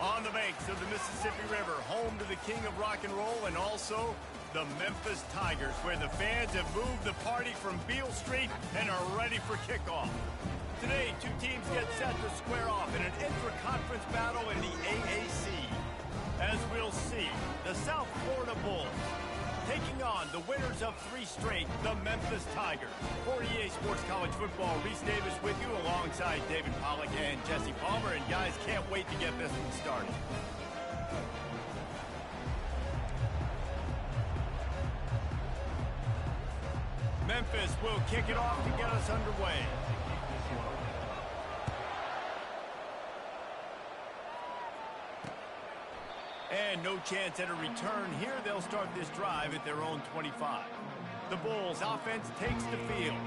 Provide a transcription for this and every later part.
On the banks of the Mississippi River, home to the king of rock and roll and also the Memphis Tigers, where the fans have moved the party from Beale Street and are ready for kickoff. Today, two teams get set to square off in an intra-conference battle in the AAC. As we'll see, the South Florida Bulls taking on the winners of 3 straight, the Memphis Tigers. For EA Sports College Football, Reese Davis with you alongside David Pollack and Jesse Palmer. And guys, can't wait to get this one started. Memphis will kick it off to get us underway. And no chance at a return here. They'll start this drive at their own 25. The Bulls offense takes the field.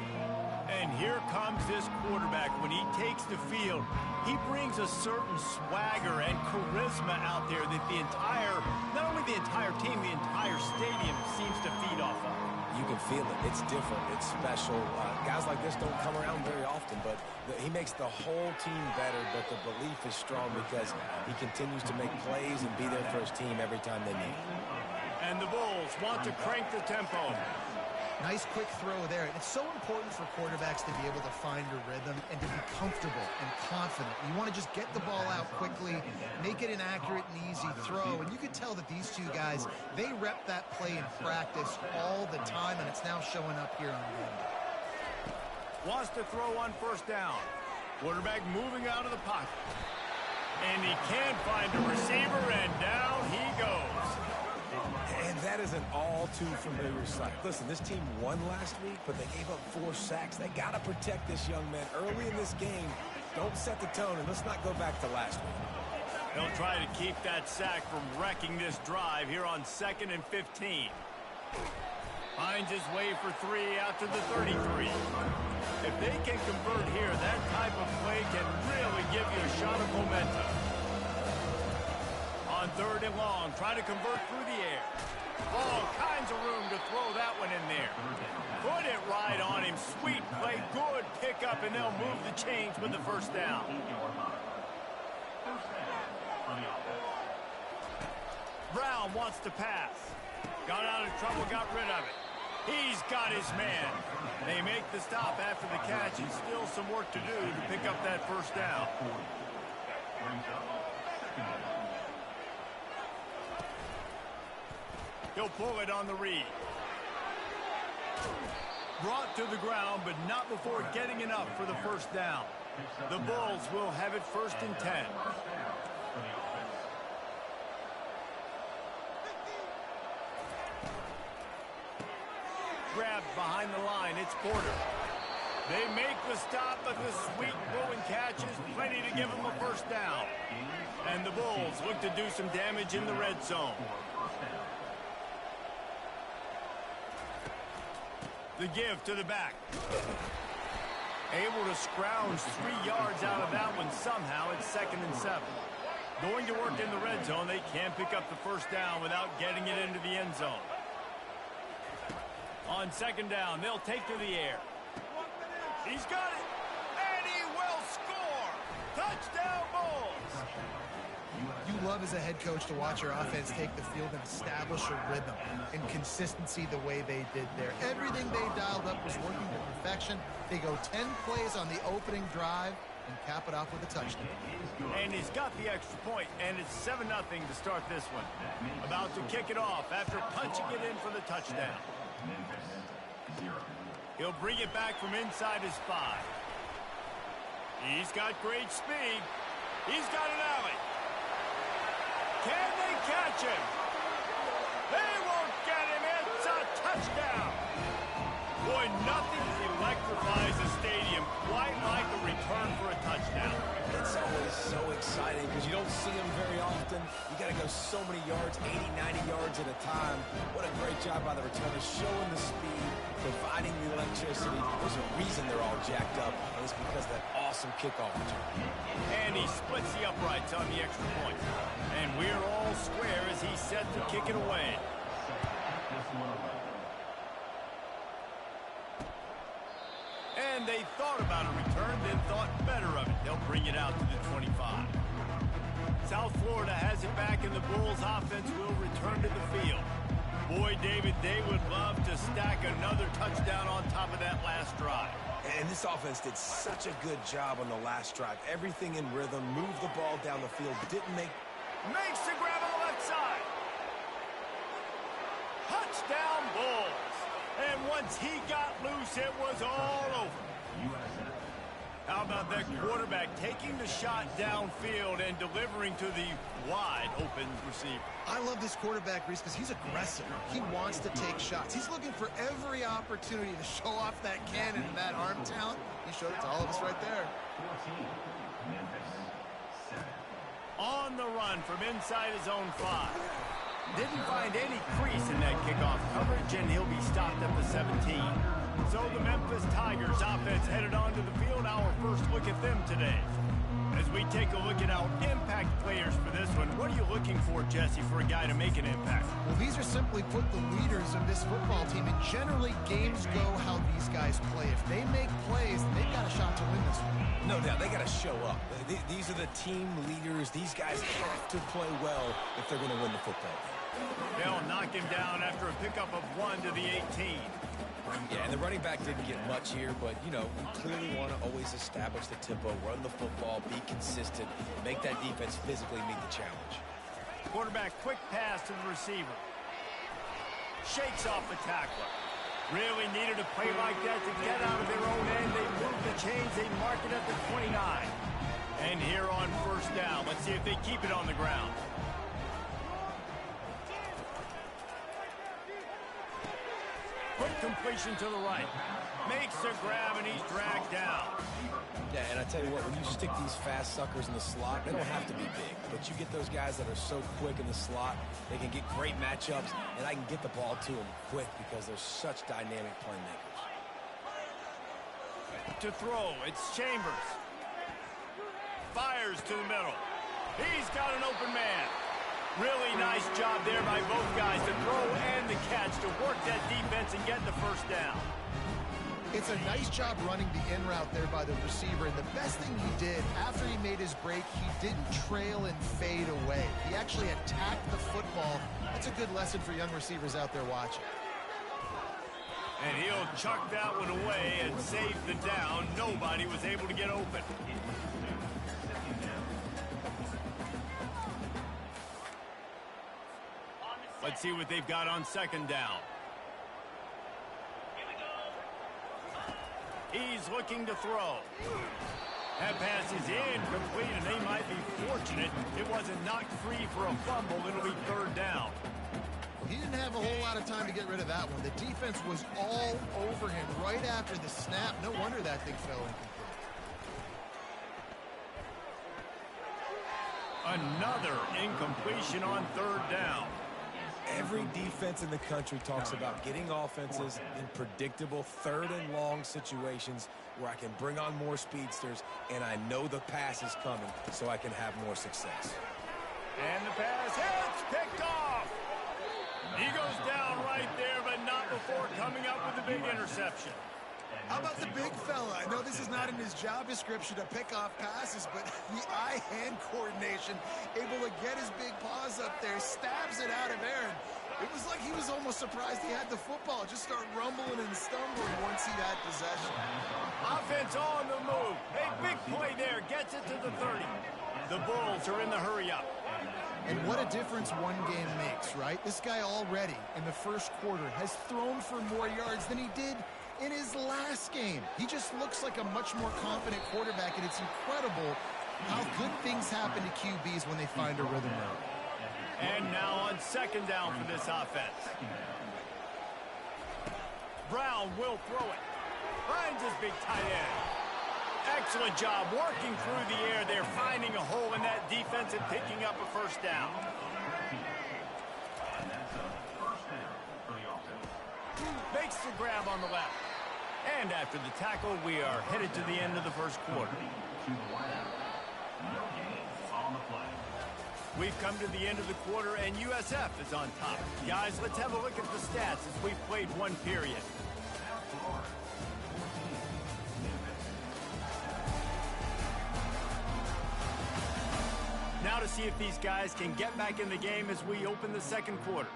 And here comes this quarterback. When he takes the field, he brings a certain swagger and charisma out there that the entire, not only the entire team, the entire stadium seems to feed off of. You can feel it. It's different. It's special. Guys like this don't come around very often, but he makes the whole team better, but the belief is strong because he continues to make plays and be there for his team every time they need. And the Bulls want to crank the tempo. Nice quick throw there. It's so important for quarterbacks to be able to find your rhythm and to be comfortable and confident. You want to just get the ball out quickly, make it an accurate and easy throw. And you can tell that these two guys, they rep that play in practice all the time, and it's now showing up here on game. Wants to throw on first down. Quarterback moving out of the pocket. And he can't find a receiver, and down he goes. And that is an all-too-familiar sight. Listen, this team won last week, but they gave up 4 sacks. They got to protect this young man early in this game. Don't set the tone, and let's not go back to last week. They'll try to keep that sack from wrecking this drive here on 2nd and 15. Finds his way for 3 out to the 33. If they can convert here, that type of play can really give you a shot of momentum. On 3rd and long, try to convert through the air. All kinds of room to throw that one in there. Put it right on him. Sweet play, good pickup, and they'll move the chains with the first down. Brown wants to pass. Got out of trouble, got rid of it. He's got his man. They make the stop after the catch, and still some work to do to pick up that first down. He'll pull it on the read. Brought to the ground, but not before getting enough for the first down. The Bulls will have it 1st and 10. Grabbed behind the line, it's Porter. They make the stop, but the sweet throwing catch is plenty to give them a first down. And the Bulls look to do some damage in the red zone. The give to the back. Able to scrounge 3 yards out of that one somehow. It's 2nd and 7. Going to work in the red zone. They can't pick up the first down without getting it into the end zone. On 2nd down, they'll take to the air. He's got it, and he will score. Touchdown, Bulls. You love as a head coach to watch your offense take the field and establish a rhythm and consistency the way they did there. Everything they dialed up was working to perfection. They go 10 plays on the opening drive and cap it off with a touchdown. And he's got the extra point, and it's 7-0 to start this one. About to kick it off after punching it in for the touchdown. He'll bring it back from inside his 5. He's got great speed. He's got an alley. Can they catch him? They won't get him. It's a touchdown. Boy, nothing electrifies a stadium quite like a return for a touchdown. It's always so exciting because you don't see them very often. You got to go so many yards, 80, 90 yards at a time. What a great job by the returners, showing the speed, providing the electricity. There's a reason they're all jacked up, and it's because of that awesome kickoff return. And he splits the uprights on the extra point. And we're all square as he's set to kick it away. And they thought about a return, then thought better of it. They'll bring it out to the 25. South South Florida has it back, and the Bulls offense will return to the field. Boy, David, they would love to stack another touchdown on top of that last drive. And this offense did such a good job on the last drive. Everything in rhythm, moved the ball down the field, Makes the grab on the left side. Touchdown Bulls. And once he got loose, it was all over. How about that quarterback taking the shot downfield and delivering to the wide-open receiver? I love this quarterback, Reese, because he's aggressive. He wants to take shots. He's looking for every opportunity to show off that cannon and that arm talent. He showed it to all of us right there. On the run from inside his own 5. Didn't find any crease in that kickoff coverage, and he'll be stopped at the 17. So the Memphis Tigers offense headed onto the field. Our first look at them today. As we take a look at our impact players for this one, what are you looking for, Jesse, for a guy to make an impact? Well, these are simply put the leaders of this football team, and generally games go how these guys play. If they make plays, they've got a shot to win this one. No doubt, they got to show up. These are the team leaders. These guys have to play well if they're going to win the football game. They'll knock him down after a pickup of 1 to the 18. Yeah, and the running back didn't get much here, but, you know, we clearly want to always establish the tempo, run the football, be consistent, make that defense physically meet the challenge. Quarterback, quick pass to the receiver. Shakes off the tackler. Really needed a play like that to get out of their own end. They move the chains. They mark it at the 29. And here on first down, let's see if they keep it on the ground. Quick completion to the right. Makes the grab, and he's dragged down. Yeah, and I tell you what, when you stick these fast suckers in the slot, they don't have to be big. But you get those guys that are so quick in the slot, they can get great matchups, and I can get the ball to them quick because they're such dynamic playmakers. To throw, it's Chambers. Fires to the middle. He's got an open man. Really nice job there by both guys, the throw and the catch, to work that defense and get the first down. It's a nice job running the in route there by the receiver, and the best thing he did after he made his break, he didn't trail and fade away. He actually attacked the football. That's a good lesson for young receivers out there watching. And he'll chuck that one away and save the down. Nobody was able to get open. Let's see what they've got on second down. He's looking to throw. That pass is incomplete, and they might be fortunate it wasn't knocked free for a fumble. It'll be third down. He didn't have a whole lot of time to get rid of that one. The defense was all over him right after the snap. No wonder that thing fell incomplete. Another incompletion on third down. Every defense in the country talks about getting offenses in predictable third and long situations where I can bring on more speedsters and I know the pass is coming so I can have more success. And the pass hits, picked off. He goes down right there, but not before coming up with a big interception. How about the big fella? I know this is not in his job description to pick off passes, but the eye-hand coordination, able to get his big paws up there, stabs it out of Aaron. It was like he was almost surprised he had the football. Just start rumbling and stumbling once he had possession. Offense on the move. A big play there. Gets it to the 30. The Bulls are in the hurry-up. And what a difference one game makes, right? This guy already in the first quarter has thrown for more yards than he did in his last game. He just looks like a much more confident quarterback, and it's incredible how good things happen to QBs when they find a rhythm now. And now on second down for this offense. Brown will throw it. Finds his big tight end. Excellent job working through the air there, finding a hole in that defense and picking up a first down. Makes the grab on the left. And after the tackle, we are headed to the end of the first quarter. We've come to the end of the quarter, and USF is on top. Guys, let's have a look at the stats as we've played one period. Now to see if these guys can get back in the game as we open the second quarter.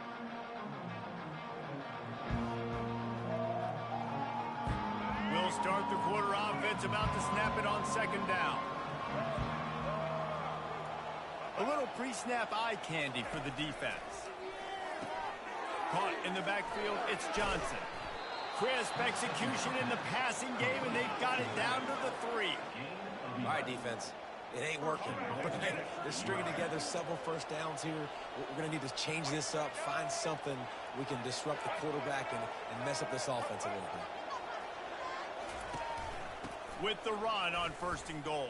We'll start the quarter offense, about to snap it on second down. A little pre-snap eye candy for the defense. Caught in the backfield, it's Johnson. Crisp execution in the passing game, and they've got it down to the 3. All right, defense. It ain't working. They're stringing together several first downs here. We're going to need to change this up, find something we can disrupt the quarterback and mess up this offense a little bit. With the run on 1st and goal.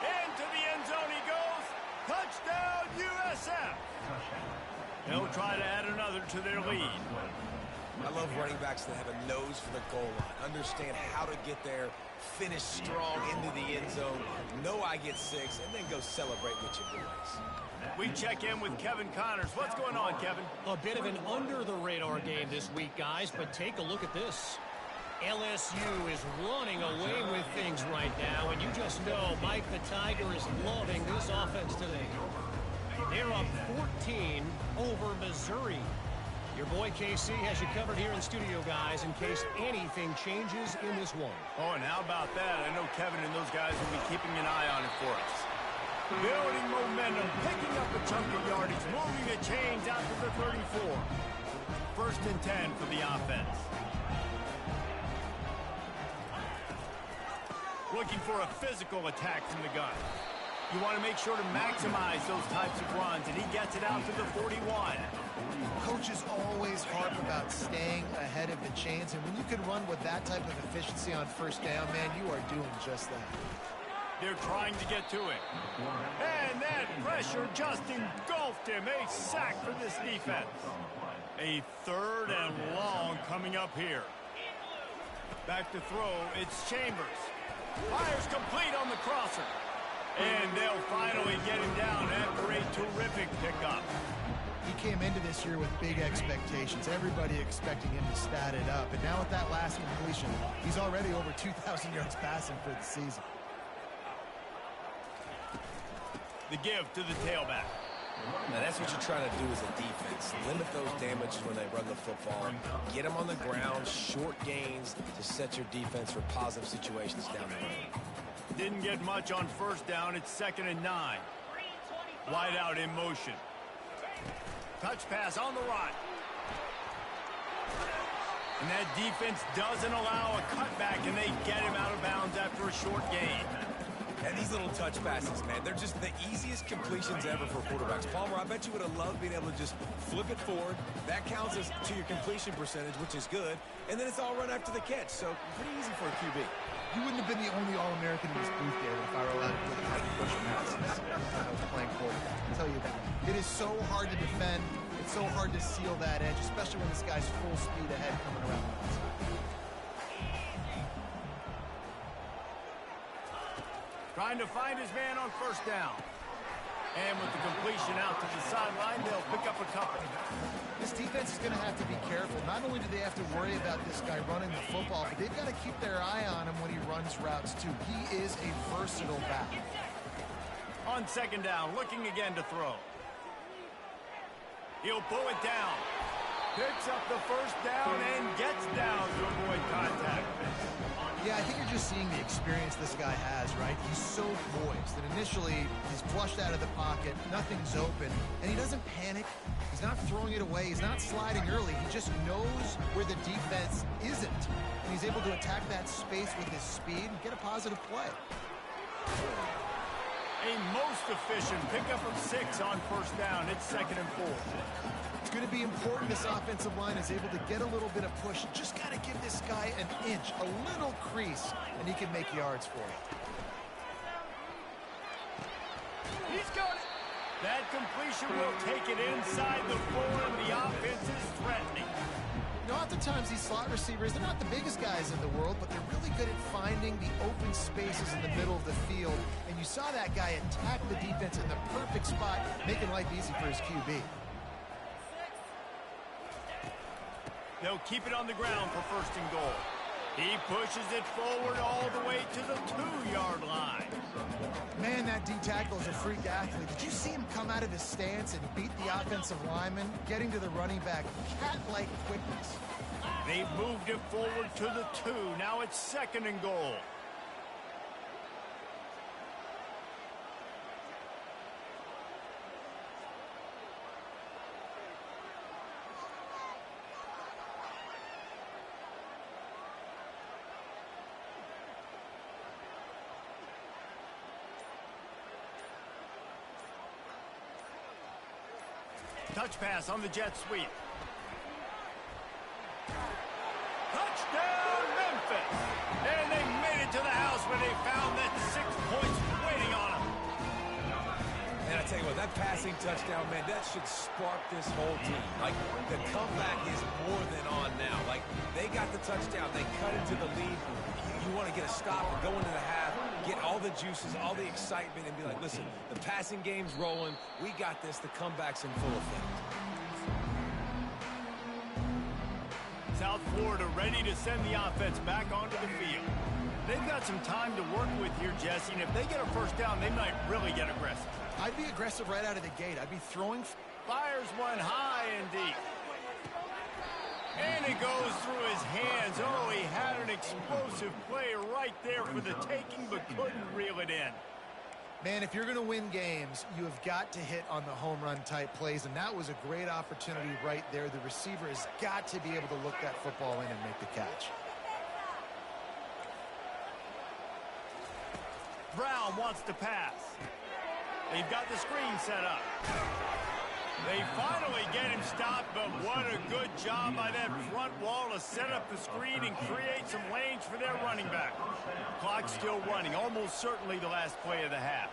Into the end zone he goes. Touchdown, USF. They'll try to add another to their lead. I love running backs that have a nose for the goal line. Understand how to get there, finish strong into the end zone, know I get 6, and then go celebrate with your boys. We check in with Kevin Connors. What's going on, Kevin? A bit of an under-the-radar game this week, guys, but take a look at this. LSU is running away with things right now, and you just know Mike the Tiger is loving this offense today. They're up 14 over Missouri. Your boy KC has you covered here in studio, guys, in case anything changes in this one. Oh, and how about that? I know Kevin and those guys will be keeping an eye on it for us. Building momentum, picking up a chunk of yardage, moving the chains out to the 34. 1st and 10 for the offense. Looking for a physical attack from the gun. You want to make sure to maximize those types of runs, and he gets it out to the 41. Coaches always harp about staying ahead of the chains, and when you can run with that type of efficiency on 1st down, man, you are doing just that. They're trying to get to it. And that pressure just engulfed him. A sack for this defense. A 3rd and long coming up here. Back to throw, it's Chambers. Fires complete on the crosser. And they'll finally get him down after a terrific pickup. He came into this year with big expectations. Everybody expecting him to stat it up. And now with that last completion, he's already over 2,000 yards passing for the season. The give to the tailback. Now that's what you're trying to do as a defense. Limit those damages when they run the football. Get them on the ground, short gains to set your defense for positive situations down the road. Didn't get much on 1st down. It's 2nd and 9. Wide out in motion. Touch pass on the run. And that defense doesn't allow a cutback, and they get him out of bounds after a short gain. And these little touch passes, man, they're just the easiest completions ever for quarterbacks. Palmer, I bet you would have loved being able to just flip it forward. That counts as to your completion percentage, which is good. And then it's all run after the catch, so pretty easy for a QB. You wouldn't have been the only All-American in this booth, David, if I were allowed to look at the push passes when I was playing quarterback. I'll tell you that. It is so hard to defend. It's so hard to seal that edge, especially when this guy's full speed ahead coming around the outside. Trying to find his man on 1st down. And with the completion out to the sideline, they'll pick up a couple. This defense is going to have to be careful. Not only do they have to worry about this guy running the football, but they've got to keep their eye on him when he runs routes, too. He is a versatile back. On 2nd down, looking again to throw. He'll pull it down. Picks up the 1st down and gets down to avoid contact. Yeah, I think you're just seeing the experience this guy has, right? He's so poised that initially he's flushed out of the pocket, nothing's open, and he doesn't panic. He's not throwing it away. He's not sliding early. He just knows where the defense isn't, and he's able to attack that space with his speed and get a positive play. A most efficient pickup of 6 on 1st down. It's 2nd and 4. It's going to be important this offensive line is able to get a little bit of push. Just got to give this guy an inch, a little crease, and he can make yards for you. He's got it. That completion will take it inside the 4, and the offense is threatening. You know, oftentimes these slot receivers, they're not the biggest guys in the world, but they're really good at finding the open spaces in the middle of the field. And you saw that guy attack the defense in the perfect spot, making life easy for his QB. They'll keep it on the ground for 1st and goal. He pushes it forward all the way to the 2-yard line. Man, that D-tackle is a freak athlete. Did you see him come out of his stance and beat the offensive lineman, getting to the running back? Cat-like quickness. They've moved it forward to the 2. Now it's 2nd and goal. Touch pass on the jet sweep. Touchdown, Memphis! And they made it to the house where they found that 6 points waiting on them. And I tell you what, that passing touchdown, man, that should spark this whole team. Like, the comeback is more than on now. Like, they got the touchdown. They cut into the lead. You want to get a stop and go into the half, get all the juices, all the excitement, and be like, listen, the passing game's rolling. We got this. The comeback's in full effect. South Florida ready to send the offense back onto the field. They've got some time to work with here, Jesse, and if they get a first down, they might really get aggressive. I'd be aggressive right out of the gate. I'd be throwing. Fires one high and deep. And it goes through his hands. Oh, he had an explosive play right there for the taking, but couldn't reel it in. Man, if you're going to win games, you have got to hit on the home run type plays, and that was a great opportunity right there. The receiver has got to be able to look that football in and make the catch. Brown wants to pass. They've got the screen set up. They finally get him stopped, but what a good job by that front wall to set up the screen and create some lanes for their running back. Clock still running, almost certainly the last play of the half.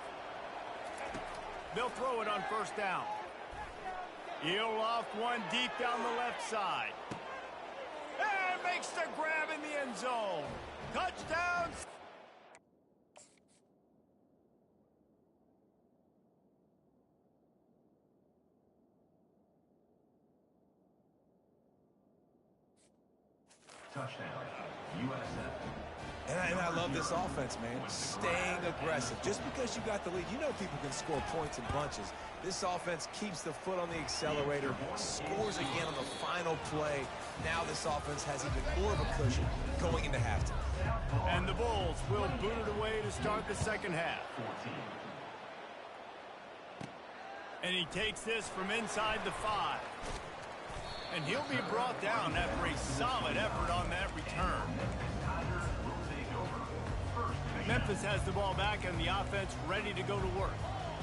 They'll throw it on first down. He'll loft one deep down the left side. And makes the grab in the end zone. Touchdown! Touchdown, USF. And I love this offense, man. Staying aggressive. Just because you got the lead, you know people can score points in bunches. This offense keeps the foot on the accelerator, scores again on the final play. Now this offense has even more of a cushion going into halftime. And the Bulls will boot it away to start the second half. And he takes this from inside the 5. And he'll be brought down after a solid effort on that return. Memphis has the ball back and the offense ready to go to work.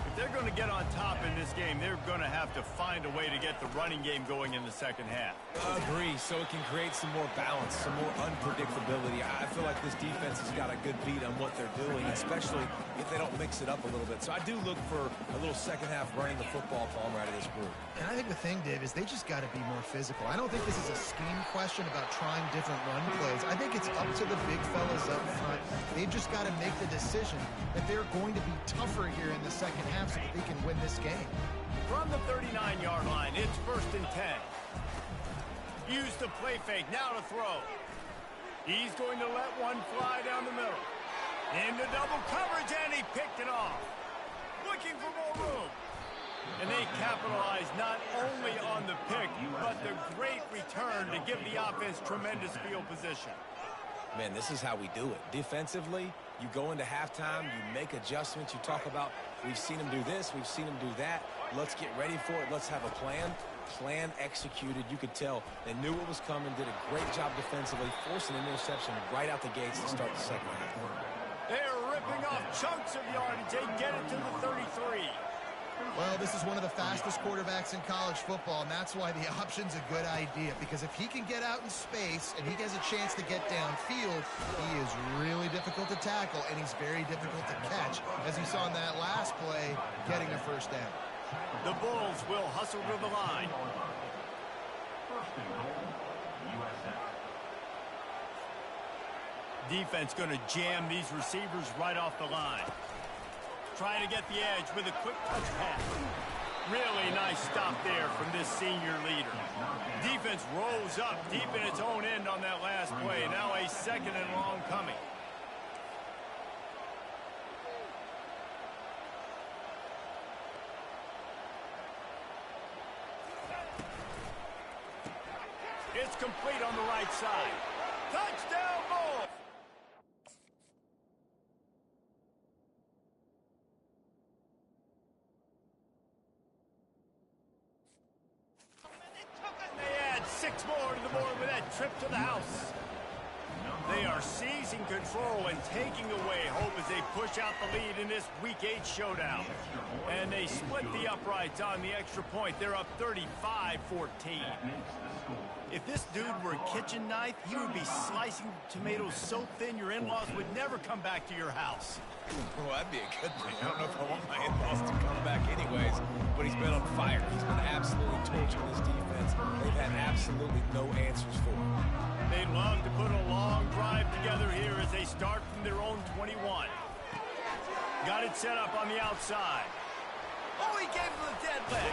If they're going to get on top in this game, they're going to have to find a way to get the running game going in the second half. Agree, so it can create some more balance, some more unpredictability. I feel like this defense has got a good beat on what they're doing, especially if they don't mix it up a little bit. So I do look for a little second half running the football Palmer out of this group. And I think the thing, Dave, is they just got to be more physical. I don't think this is a scheme question about trying different run plays. I think it's up to the big fellas up front. They've just got to make the decision that they're going to be tougher here in the second half so that they can win this game. From the 39-yard line, it's 1st and 10. Use the play fake, now to throw. He's going to let one fly down the middle. Into double coverage, and he picked it off. Looking for more room. And they capitalize not only on the pick, but the great return to give the offense tremendous field position. Man, this is how we do it. Defensively, you go into halftime, you make adjustments, you talk about, we've seen them do this, we've seen them do that. Let's get ready for it. Let's have a plan. Plan executed. You could tell they knew what was coming, did a great job defensively, forcing an interception right out the gates to start the second half. They're ripping off chunks of yardage. They get it to the 33. Well, this is one of the fastest quarterbacks in college football, and that's why the option's a good idea, because if he can get out in space and he has a chance to get downfield, he is really difficult to tackle, and he's very difficult to catch, as you saw in that last play, getting a first down. The Bulls will hustle to the line. Defense going to jam these receivers right off the line. Trying to get the edge with a quick touch pass. Really nice stop there from this senior leader. Defense rose up deep in its own end on that last play. Now a 2nd and long coming. It's complete on the right side. Touchdown ball! They add 6 more to the board with that trip to the house. They are seizing control and taking away hope as they push out the lead in this Week 8 showdown. And they split the uprights on the extra point. They're up 35-14. If this dude were a kitchen knife, he would be slicing tomatoes so thin your in-laws would never come back to your house. Well, that'd be a good thing. I don't know if I want my in-laws to come back anyways, but he's been on fire. He's been absolutely torching this defense. They've had absolutely no answers for him. They'd love to put a long drive together here as they start from their own 21. Got it set up on the outside. Oh, he gave him the dead leg.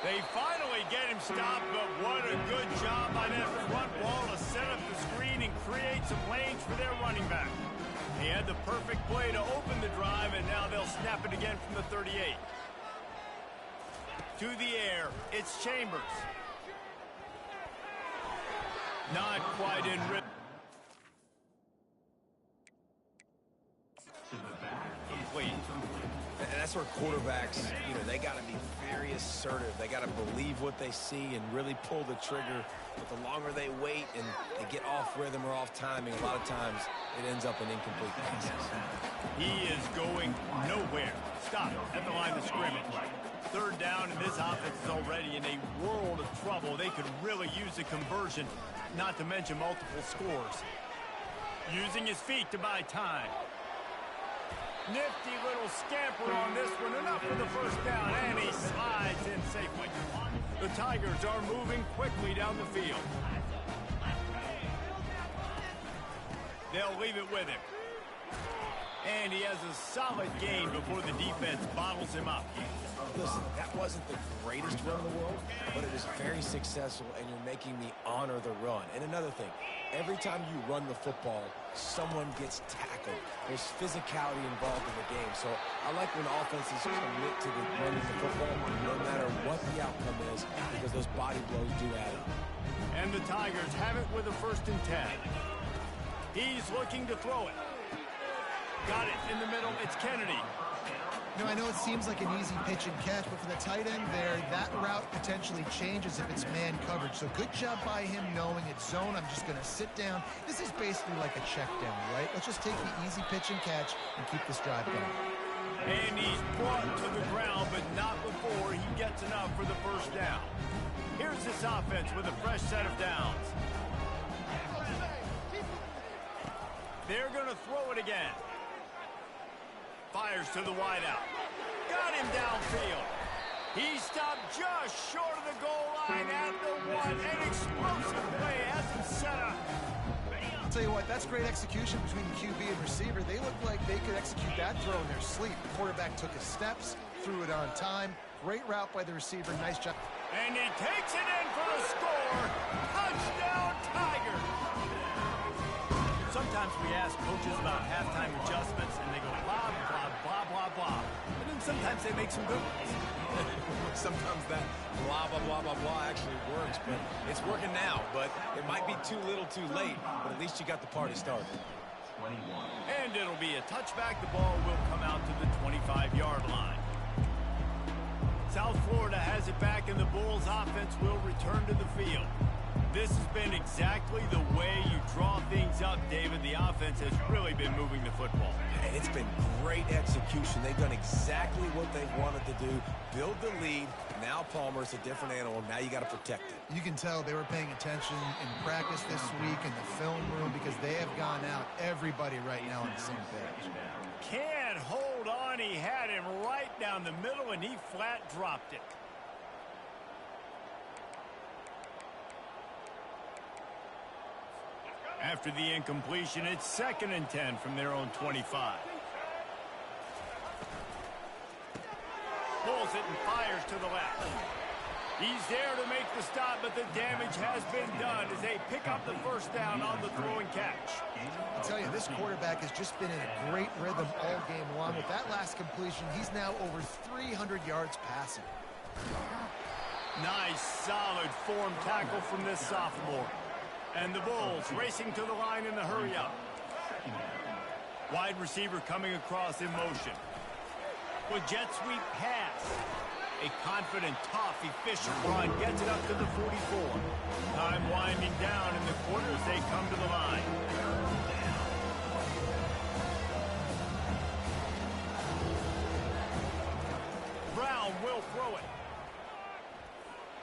They finally get him stopped, but what a good job by that front wall to set up the screen and create some lanes for their running back. He had the perfect play to open the drive, and now they'll snap it again from the 38. To the air, it's Chambers. Not quite in rhythm. Wait. And that's where quarterbacks, they got to be very assertive. They got to believe what they see and really pull the trigger. But the longer they wait and they get off rhythm or off timing, a lot of times it ends up in incomplete passes. He is going nowhere. Stop at the line of scrimmage. 3rd down, and this offense is already in a world of trouble. They could really use a conversion, not to mention multiple scores. Using his feet to buy time. Nifty little scamper on this one, enough for the 1st down, and he slides in safely. The Tigers are moving quickly down the field. They'll leave it with him. And he has a solid gain before the defense bottles him up. Listen, that wasn't the greatest run in the world, but it was very successful, and you're making me honor the run. And another thing, every time you run the football, someone gets tackled. There's physicality involved in the game. So I like when offenses commit to the running the football, no matter what the outcome is, because those body blows do add up. And the Tigers have it with a 1st and 10. He's looking to throw it. Got it in the middle. It's Kennedy. I know it seems like an easy pitch and catch, but for the tight end there, that route potentially changes if it's man coverage. So good job by him knowing it's zone. I'm just going to sit down. This is basically like a check down, right? Let's just take the easy pitch and catch and keep this drive going. And he's brought to the ground, but not before he gets enough for the 1st down. Here's this offense with a fresh set of downs. They're going to throw it again. Fires to the wideout. Got him downfield. He stopped just short of the goal line at the 1. An explosive play has him set up. I'll tell you what, that's great execution between the QB and receiver. They look like they could execute that throw in their sleep. The quarterback took his steps, threw it on time. Great route by the receiver. Nice job. And he takes it in for the score. Touchdown, Tigers. Sometimes we ask coaches about halftime adjustments, and they go blah, blah, blah, blah, blah. And then sometimes they make some good ones. Sometimes that blah, blah, blah, blah, blah actually works, but it's working now. But it might be too little too late, but at least you got the party started. And it'll be a touchback. The ball will come out to the 25-yard line. South Florida has it back, and the Bulls offense will return to the field. This has been exactly the way you draw things up, David. The offense has really been moving the football. And it's been great execution. They've done exactly what they've wanted to do. Build the lead. Now Palmer's a different animal. Now you got to protect it. You can tell they were paying attention in practice this week in the film room because they have gone out, everybody right now on the same page. Can't hold on. He had him right down the middle, and he flat dropped it. After the incompletion, it's 2nd and 10 from their own 25. Pulls it and fires to the left. He's there to make the stop, but the damage has been done as they pick up the first down on the throw and catch. I tell you, this quarterback has just been in a great rhythm all game long. With that last completion, he's now over 300 yards passing. Nice, solid form tackle from this sophomore. And the Bulls racing to the line in the hurry-up. Wide receiver coming across in motion. With jet sweep pass. A confident, tough, efficient run gets it up to the 44. Time winding down in the quarter as they come to the line. Brown will throw it.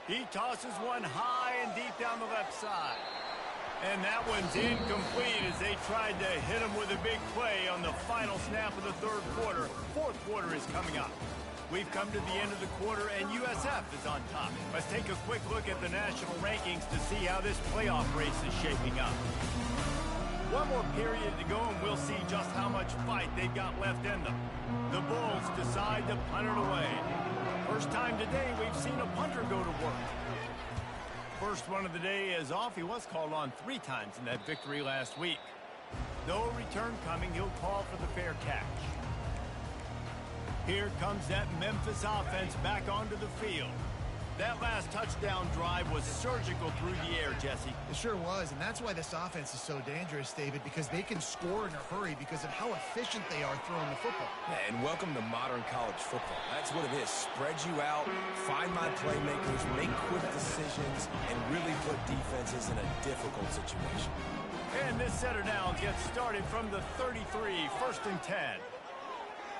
He tosses one high and deep down the left side. And that one's incomplete as they tried to hit him with a big play on the final snap of the third quarter. Fourth quarter is coming up. We've come to the end of the quarter, and USF is on top. Let's take a quick look at the national rankings to see how this playoff race is shaping up. One more period to go, and we'll see just how much fight they've got left in them. The Bulls decide to punt it away. First time today we've seen a punter go to work. First one of the day is off. He was called on 3 times in that victory last week. No return coming. He'll call for the fair catch. Here comes that Memphis offense back onto the field. That last touchdown drive was surgical through the air, Jesse. It sure was, and that's why this offense is so dangerous, David, because they can score in a hurry because of how efficient they are throwing the football. Yeah, and welcome to modern college football. That's what it is. Spread you out, find my playmakers, make quick decisions, and really put defenses in a difficult situation. And this setter down gets started from the 33, 1st and 10.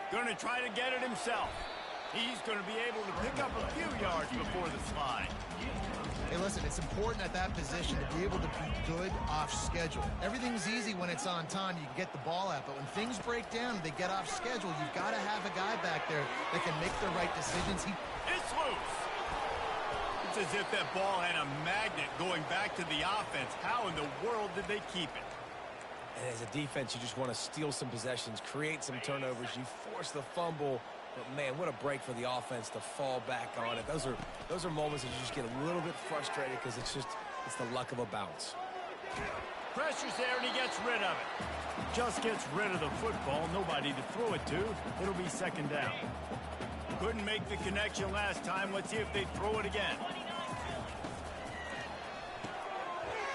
Going to try to get it himself. He's going to be able to pick up a few yards before the slide. Hey, listen, it's important at that position to be able to be good off schedule. Everything's easy when it's on time. You can get the ball out. But when things break down and they get off schedule, you've got to have a guy back there that can make the right decisions. It's loose. It's as if that ball had a magnet going back to the offense. How in the world did they keep it? And as a defense, you just want to steal some possessions, create some turnovers. You force the fumble. But, man, what a break for the offense to fall back on it. Those are moments that you just get a little bit frustrated because it's the luck of a bounce. Pressure's there, and he gets rid of it. Just gets rid of the football. Nobody to throw it to. It'll be second down. Couldn't make the connection last time. Let's see if they throw it again.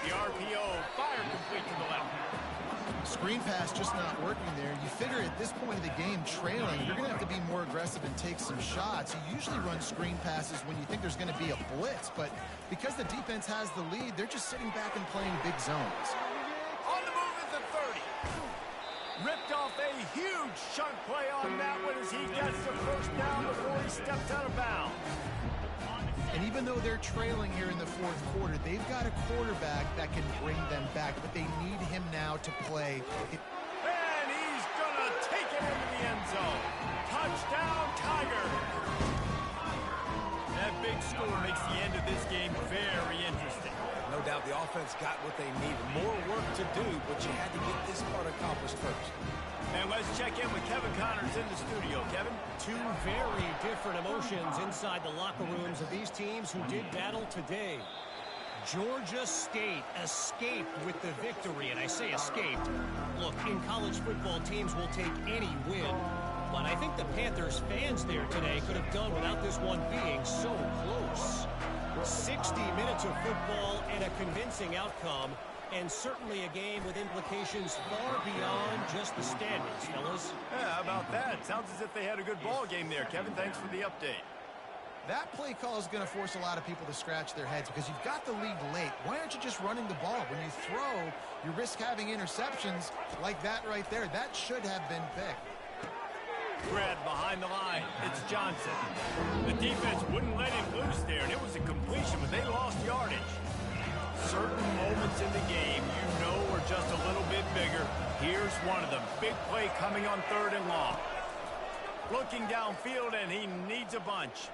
The RPO, fire complete to the left. Screen pass just not working there. You figure at this point of the game, trailing, you're going to have to be more aggressive and take some shots. You usually run screen passes when you think there's going to be a blitz, but because the defense has the lead, they're just sitting back and playing big zones. On the move at the 30. Ripped off a huge chunk play on that one as he gets the first down before he steps out of bounds. And even though they're trailing here in the fourth quarter, they've got a quarterback that can bring them back, but they need him now to play. And he's going to take it into the end zone. Touchdown, Tiger. That big score makes the end of this game very interesting. No doubt the offense got what they needed. More work to do, but you had to get this part accomplished first. And let's check in with Kevin Connors in the studio. Kevin? Two very different emotions inside the locker rooms of these teams who did battle today. Georgia State escaped with the victory, and I say escaped. Look, in college football, teams will take any win, but I think the Panthers fans there today could have done without this one being so close. 60 minutes of football and a convincing outcome, and certainly a game with implications far beyond just the standings, fellas. Yeah, how about that? Sounds as if they had a good ball game there. Kevin, thanks for the update. That play call is going to force a lot of people to scratch their heads because you've got the lead late. Why aren't you just running the ball? When you throw, you risk having interceptions like that right there. That should have been picked. Grab behind the line. It's Johnson. The defense wouldn't let him loose there, and it was a completion, but they lost yardage. Certain moments in the game you know are just a little bit bigger. Here's one of them. Big play coming on 3rd and long. Looking downfield, and he needs a bunch.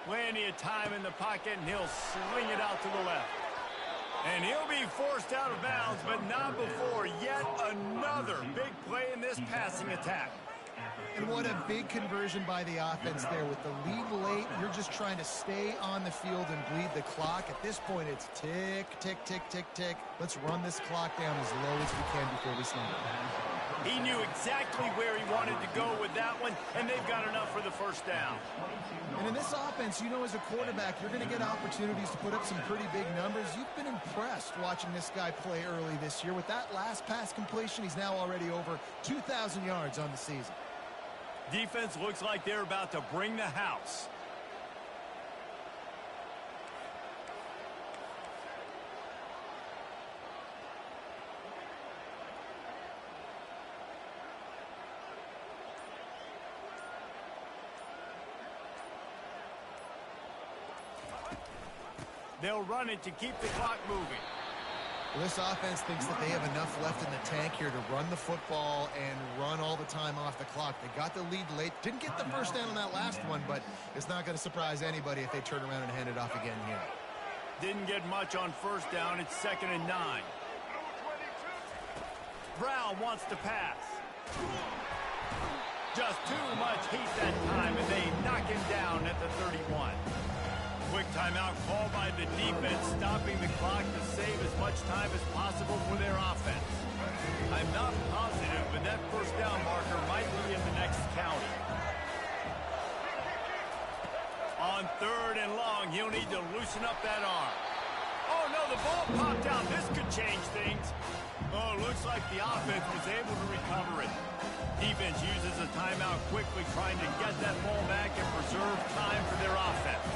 Plenty of time in the pocket, and he'll sling it out to the left. And he'll be forced out of bounds, but not before yet another big play in this passing attack. And what a big conversion by the offense there. With the lead late, you're just trying to stay on the field and bleed the clock. At this point, it's tick, tick, tick, tick, tick. Let's run this clock down as low as we can before we snap it. He knew exactly where he wanted to go with that one, and they've got enough for the first down. And in this offense, you know, as a quarterback, you're going to get opportunities to put up some pretty big numbers. You've been impressed watching this guy play early this year. With that last pass completion, he's now already over 2,000 yards on the season. Defense looks like they're about to bring the house. They'll run it to keep the clock moving. Well, this offense thinks that they have enough left in the tank here to run the football and run all the time off the clock. They got the lead late. Didn't get the first down on that last one, but it's not going to surprise anybody if they turn around and hand it off again here. Didn't get much on first down. It's 2nd and 9. Brown wants to pass. Just too much heat that time, and they knock him down at the 31. Quick timeout called by the defense, stopping the clock to save as much time as possible for their offense. I'm not positive, but that first down marker might be in the next county. On 3rd and long, he'll need to loosen up that arm. Oh, no, the ball popped out. This could change things. Oh, looks like the offense was able to recover it. Defense uses a timeout quickly, trying to get that ball back and preserve time for their offense.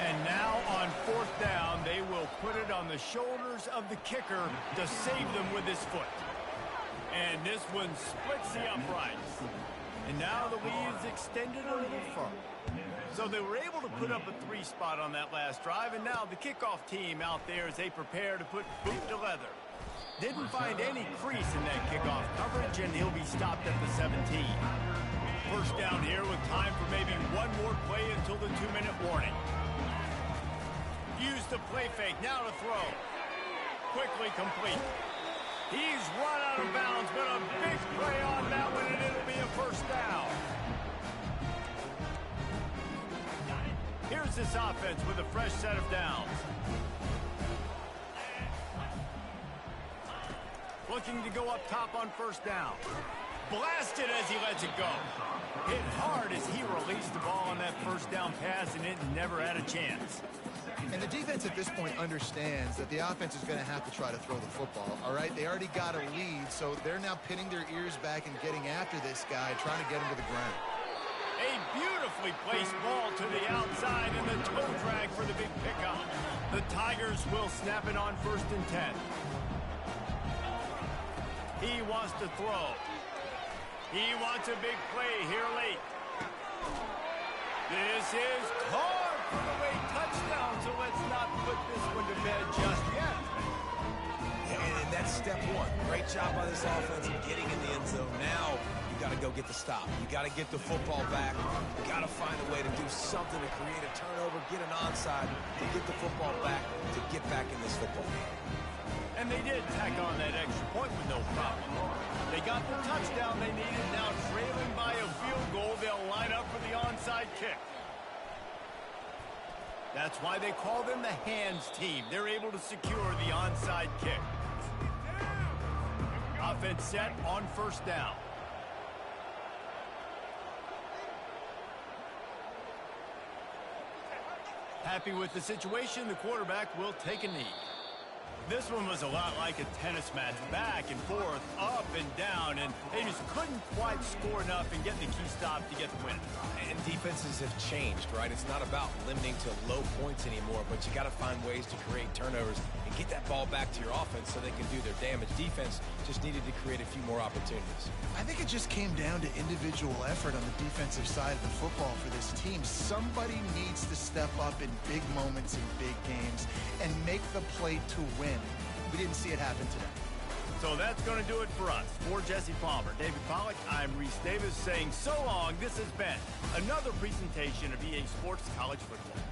And now on 4th down, they will put it on the shoulders of the kicker to save them with his foot. And this one splits the uprights. And now the lead is extended a little further. So they were able to put up a 3 spot on that last drive, and now the kickoff team out there as they prepare to put boot to leather. Didn't find any crease in that kickoff coverage, and he'll be stopped at the 17. First down here with time for maybe one more play until the 2-minute warning. Use the play fake, now to throw. Quickly complete. He's run out of bounds, but a big play on that one, and it'll be a first down. Here's this offense with a fresh set of downs. Looking to go up top on first down. Blasted as he lets it go. Hit hard as he released the ball on that first down pass, and it never had a chance. And the defense at this point understands that the offense is going to have to try to throw the football, all right? They already got a lead, so they're now pinning their ears back and getting after this guy, trying to get him to the ground. A beautifully placed ball to the outside, and the toe drag for the big pickup. The Tigers will snap it on 1st and 10. He wants to throw. He wants a big play here late. This is caught for the late touchdown, so let's not put this one to bed just yet. And that's step 1. Great job by this offense in getting in the end zone. Now you got to go get the stop. You got to get the football back. You got to find a way to do something to create a turnover, get an onside, to get the football back, to get back in this football game. And they did tack on that extra point with no problem. They got the touchdown they needed. Now trailing by a field goal, they'll line up for the onside kick. That's why they call them the hands team. They're able to secure the onside kick. Offense set on first down. Happy with the situation, the quarterback will take a knee. This one was a lot like a tennis match, back and forth, up and down, and they just couldn't quite score enough and get the key stop to get the win. And defenses have changed, right? It's not about limiting to low points anymore, but you got to find ways to create turnovers and get that ball back to your offense so they can do their damage. Defense just needed to create a few more opportunities. I think it just came down to individual effort on the defensive side of the football for this team. Somebody needs to step up in big moments in big games and make the play to win. We didn't see it happen today. So that's going to do it for us. For Jesse Palmer, David Pollack, I'm Reese Davis saying so long. This has been another presentation of EA Sports College Football.